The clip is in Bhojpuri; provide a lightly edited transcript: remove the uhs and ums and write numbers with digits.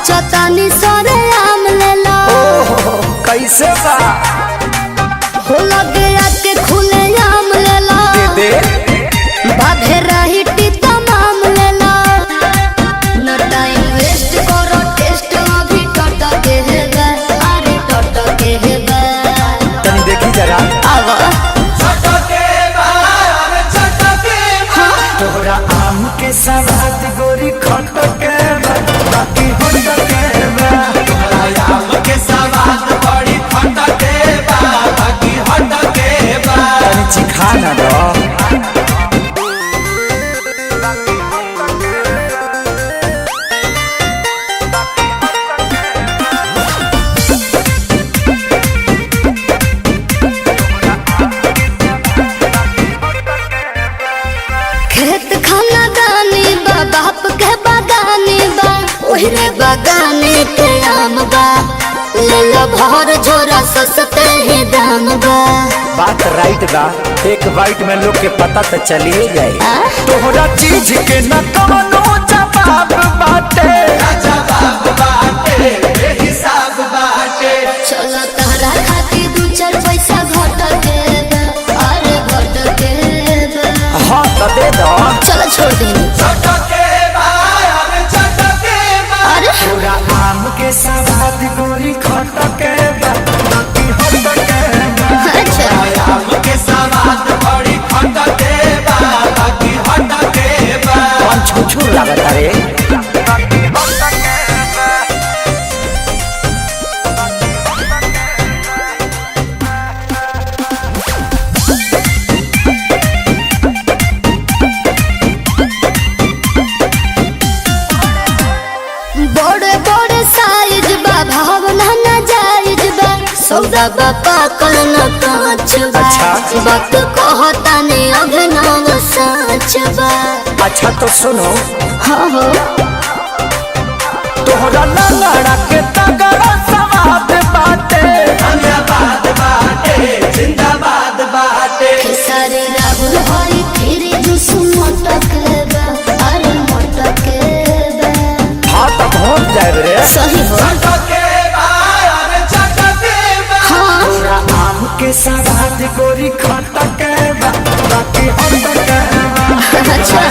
चतानी सरे आम ले लो। कैसे बा हो लगे आके खुले आम ले लो। दे बाधे रही तमाम ले लो। न टाइम वेस्ट करो टेस्ट अभी टटके है गा। अरे टटके है गा। तनी देखी जरा आवा तोरा आम के सवाद गोरी खटके बा, बाकी हटके बा। तोरा आम के सवाद बड़ी खटके बा, बाकी हटके बा। तनी चिखा ना दो खेत खाना दानी बा बाप के बागानी बा। ओहरे बागाने के आम बा। ले लो भर झोरा सस्ते ही दाम बा। बात राइट बा, एक बाइट में लोग के पता तो चलिए जाए। तोहरा चीज के न कवनो जवाब बाटे। जवाब बाटे बेहिसाब बाटे। चलो तहरा खातिर दू चार पैसा घट के बा। अरे घट के बा। हाँ तो दे दो। चलो छोड़ दे। चटके बा अरे चटके बा। अरे तोरा आम के सवाद गोरी खटके बा, बाकी हटके बा। अच्छा आम के सवाद बड़ी खटके बा, बाकी हटके बा। कौन छुछुर लागत रे। बड़े बड़े साइज बा भावना ना जायज बा। सौदा बा पाकल न कांच बा। अच्छा। वक्त कहता ने अभिनव साच बा। अच्छा तो सुनो, हाँ हो तोहरा लंगड़ा के तगड़ा सवाद बाटे। जिंदाबाद बाटे जिंदाबाद बाटे। सारे राहुल हरी फिर जुस मटक बा। अरे मटक बा। हाँ तो पहुँच जाए रे। सही हो चटके बा अरे चटके बा। हाँ तोरा आम के सवाद गोरी खटके बा, बाकी हटके बा। अच्छा